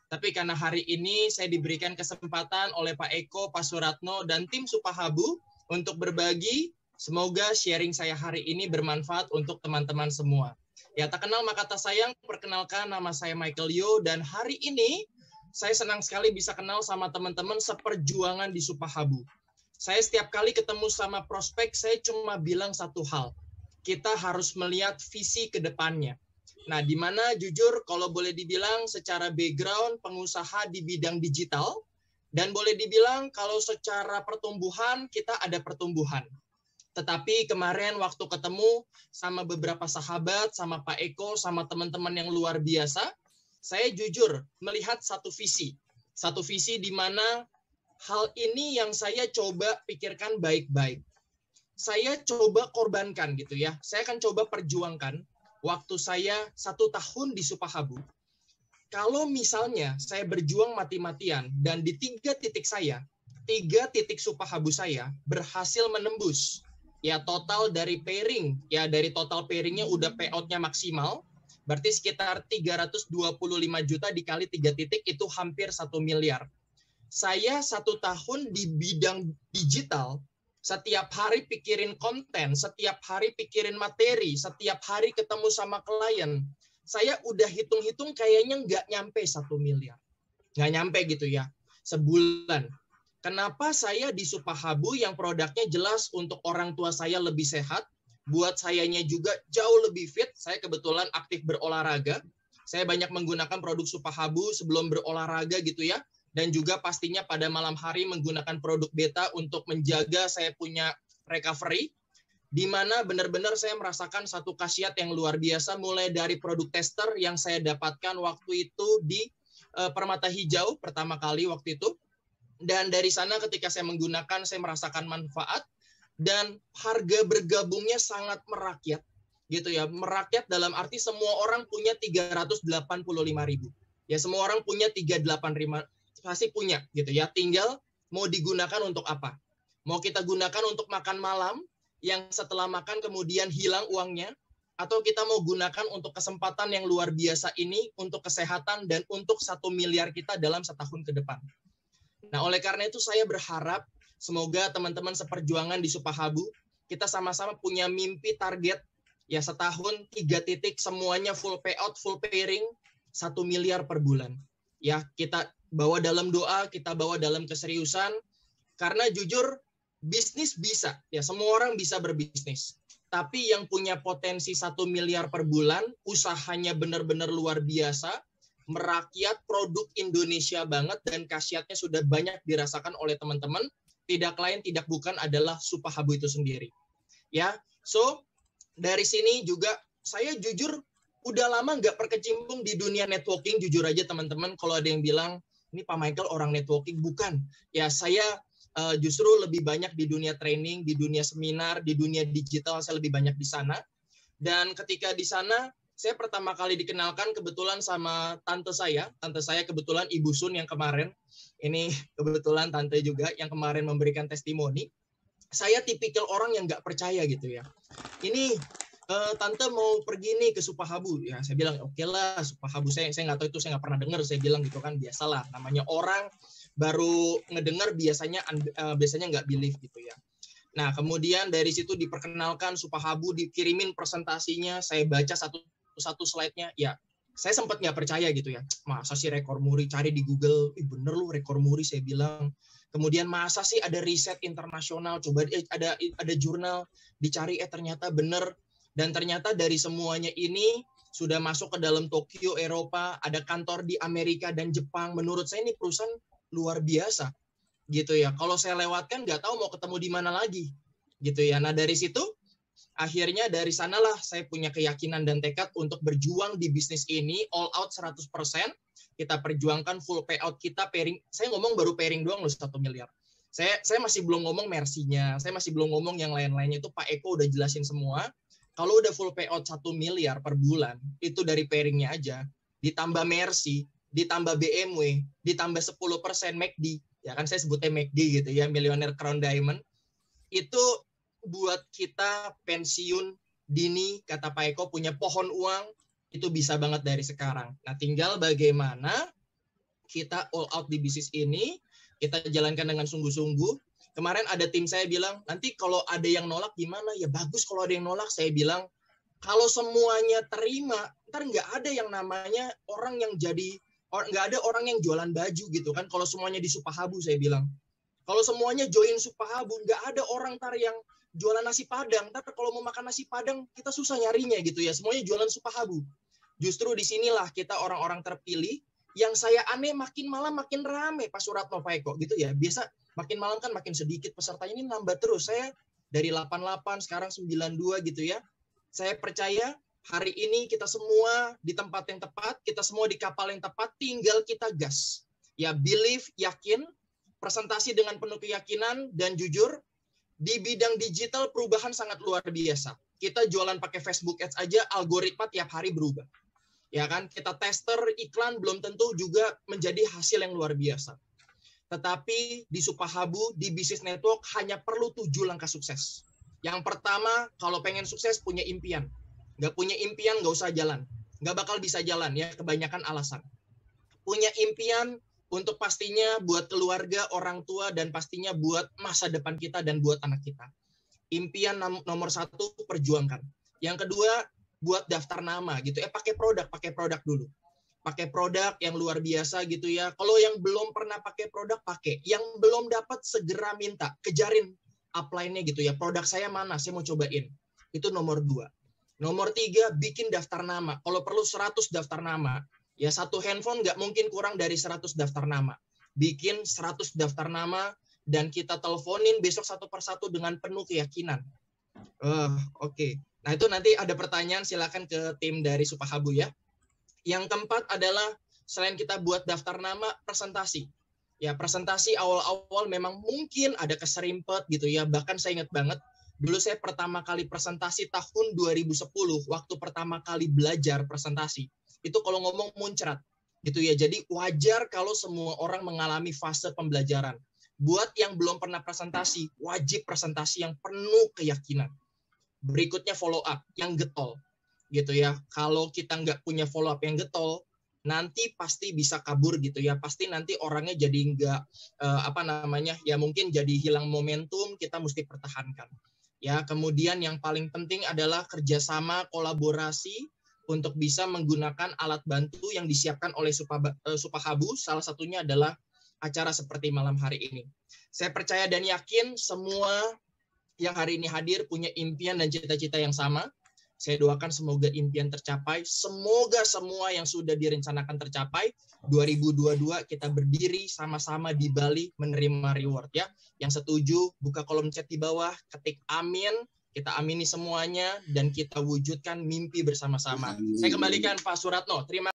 Tapi karena hari ini saya diberikan kesempatan oleh Pak Eko, Pak Suratno, dan tim Supahabu untuk berbagi, semoga sharing saya hari ini bermanfaat untuk teman-teman semua. Ya, tak kenal maka tak sayang, perkenalkan nama saya Michael Yo, dan hari ini saya senang sekali bisa kenal sama teman-teman seperjuangan di Supahabu. Saya setiap kali ketemu sama prospek, saya cuma bilang satu hal, kita harus melihat visi ke depannya. Nah, di mana jujur kalau boleh dibilang secara background pengusaha di bidang digital, dan boleh dibilang kalau secara pertumbuhan kita ada pertumbuhan. Tetapi kemarin waktu ketemu sama beberapa sahabat, sama Pak Eko, sama teman-teman yang luar biasa, saya jujur melihat satu visi. Satu visi di mana hal ini yang saya coba pikirkan baik-baik. Saya coba korbankan gitu ya. Saya akan coba perjuangkan waktu saya 1 tahun di Supahabu. Kalau misalnya saya berjuang mati-matian dan di 3 titik saya, 3 titik Supahabu saya berhasil menembus ya total dari pairing, ya dari total pairingnya udah payout-nya maksimal, berarti sekitar 325 juta dikali 3 titik itu hampir 1 miliar. Saya 1 tahun di bidang digital, setiap hari pikirin konten, setiap hari pikirin materi, setiap hari ketemu sama klien. Saya udah hitung-hitung kayaknya nggak nyampe 1 miliar. Nggak nyampe gitu ya, sebulan. Kenapa saya di Supahabu yang produknya jelas untuk orang tua saya lebih sehat, buat sayanya juga jauh lebih fit. Saya kebetulan aktif berolahraga. Saya banyak menggunakan produk Supahabu sebelum berolahraga gitu ya. Dan juga pastinya pada malam hari menggunakan produk beta untuk menjaga saya punya recovery, di mana benar-benar saya merasakan satu khasiat yang luar biasa, mulai dari produk tester yang saya dapatkan waktu itu di Permata Hijau pertama kali waktu itu, dan dari sana ketika saya menggunakan, saya merasakan manfaat, dan harga bergabungnya sangat merakyat, gitu ya, merakyat dalam arti semua orang punya 385.000. Ya, semua orang punya 385 pasti punya gitu ya, tinggal mau digunakan untuk apa. Mau kita gunakan untuk makan malam yang setelah makan kemudian hilang uangnya, atau kita mau gunakan untuk kesempatan yang luar biasa ini untuk kesehatan dan untuk 1 miliar kita dalam setahun ke depan. Nah, oleh karena itu saya berharap semoga teman-teman seperjuangan di Supahabu kita sama-sama punya mimpi target ya setahun 3 titik semuanya full payout, full pairing 1 miliar per bulan. Ya, kita bawa dalam doa, kita bawa dalam keseriusan, karena jujur bisnis bisa, ya semua orang bisa berbisnis. Tapi yang punya potensi 1 miliar per bulan, usahanya benar-benar luar biasa, merakyat produk Indonesia banget, dan khasiatnya sudah banyak dirasakan oleh teman-teman, tidak lain tidak bukan adalah Supahabu itu sendiri. Ya, so dari sini juga saya jujur udah lama nggak berkecimpung di dunia networking, jujur aja teman-teman. Kalau ada yang bilang, ini Pak Michael orang networking, bukan. Ya, saya justru lebih banyak di dunia training, di dunia seminar, di dunia digital, saya lebih banyak di sana. Dan ketika di sana, saya pertama kali dikenalkan kebetulan sama tante saya kebetulan Ibu Sun yang kemarin, ini kebetulan tante juga yang kemarin memberikan testimoni. Saya tipikal orang yang nggak percaya gitu ya. Ini tante mau pergi nih ke Supahabu, ya saya bilang oke lah Supahabu, saya nggak tahu itu, saya nggak pernah dengar, saya bilang gitu kan, biasalah namanya orang baru ngedengar biasanya nggak believe gitu ya. Nah kemudian dari situ diperkenalkan Supahabu, dikirimin presentasinya, saya baca satu slide-nya, ya saya sempat nggak percaya gitu ya, masa sih rekor muri, cari di Google, bener lu rekor muri, saya bilang. Kemudian masa sih ada riset internasional, coba ada jurnal, dicari ternyata bener. Dan ternyata dari semuanya ini sudah masuk ke dalam Tokyo, Eropa, ada kantor di Amerika dan Jepang. Menurut saya ini perusahaan luar biasa, gitu ya. Kalau saya lewatkan nggak tahu mau ketemu di mana lagi, gitu ya. Nah dari situ, akhirnya dari sanalah saya punya keyakinan dan tekad untuk berjuang di bisnis ini all out 100%. Kita perjuangkan full payout kita, pairing. Saya ngomong baru pairing doang loh 1 miliar. Saya masih belum ngomong Mercy-nya, saya masih belum ngomong yang lain-lainnya, itu Pak Eko udah jelasin semua. Kalau udah full payout 1 miliar per bulan, itu dari pairingnya aja, ditambah Mercy, ditambah BMW, ditambah 10% McD, ya kan saya sebutnya McD gitu ya, Millionaire Crown Diamond, itu buat kita pensiun dini, kata Pak Eko, punya pohon uang, itu bisa banget dari sekarang. Nah tinggal bagaimana kita all out di bisnis ini, kita jalankan dengan sungguh-sungguh. Kemarin ada tim saya bilang, nanti kalau ada yang nolak gimana? Ya bagus kalau ada yang nolak. Saya bilang, kalau semuanya terima, ntar nggak ada yang namanya orang yang jadi, nggak ada orang yang jualan baju gitu kan. Kalau semuanya di Supahabu, saya bilang. Kalau semuanya join Supahabu, nggak ada orang ntar yang jualan nasi Padang. Ntar kalau mau makan nasi Padang, kita susah nyarinya gitu ya. Semuanya jualan Supahabu. Justru disinilah kita orang-orang terpilih. Yang saya aneh makin malam makin rame Pak Suratno, Pak Eko gitu ya. Biasa makin malam kan makin sedikit pesertanya, ini nambah terus. Saya dari 88 sekarang 92 gitu ya. Saya percaya hari ini kita semua di tempat yang tepat, kita semua di kapal yang tepat, tinggal kita gas. Ya believe, yakin, presentasi dengan penuh keyakinan dan jujur. Di bidang digital perubahan sangat luar biasa. Kita jualan pakai Facebook Ads aja, algoritma tiap hari berubah. Ya kan, kita tester iklan belum tentu juga menjadi hasil yang luar biasa. Tetapi di Supahabu, di Business Network hanya perlu 7 langkah sukses. Yang pertama, kalau pengen sukses punya impian. Nggak punya impian, nggak usah jalan. Nggak bakal bisa jalan ya, kebanyakan alasan. Punya impian untuk pastinya buat keluarga, orang tua, dan pastinya buat masa depan kita dan buat anak kita. Impian nomor 1, perjuangkan. Yang kedua, buat daftar nama gitu. Pakai produk dulu. Pakai produk yang luar biasa gitu ya. Kalau yang belum pernah pakai produk, pakai. Yang belum dapat, segera minta. Kejarin upline-nya gitu ya. Produk saya mana? Saya mau cobain. Itu nomor 2. Nomor 3, bikin daftar nama. Kalau perlu 100 daftar nama. Ya satu handphone nggak mungkin kurang dari 100 daftar nama. Bikin 100 daftar nama dan kita teleponin besok satu persatu dengan penuh keyakinan. Oke. Nah itu nanti ada pertanyaan, silakan ke tim dari Supahabu ya. Yang keempat adalah selain kita buat daftar nama, presentasi. Ya presentasi awal-awal memang mungkin ada keserimpet gitu ya. Bahkan saya ingat banget, dulu saya pertama kali presentasi tahun 2010, waktu pertama kali belajar presentasi. Itu kalau ngomong muncrat gitu ya. Jadi wajar kalau semua orang mengalami fase pembelajaran. Buat yang belum pernah presentasi, wajib presentasi yang penuh keyakinan. Berikutnya follow up yang getol gitu ya. Kalau kita nggak punya follow up yang getol, nanti pasti bisa kabur gitu ya. Pasti nanti orangnya jadi nggak ya mungkin jadi hilang momentum, kita mesti pertahankan. Ya, kemudian yang paling penting adalah kerjasama, kolaborasi untuk bisa menggunakan alat bantu yang disiapkan oleh Supahabu. Salah satunya adalah acara seperti malam hari ini. Saya percaya dan yakin semua yang hari ini hadir punya impian dan cita-cita yang sama. Saya doakan semoga impian tercapai. Semoga semua yang sudah direncanakan tercapai. 2022 kita berdiri sama-sama di Bali menerima reward ya. Yang setuju buka kolom chat di bawah, ketik amin. Kita amini semuanya dan kita wujudkan mimpi bersama-sama. Saya kembalikan Pak Suratno. Terima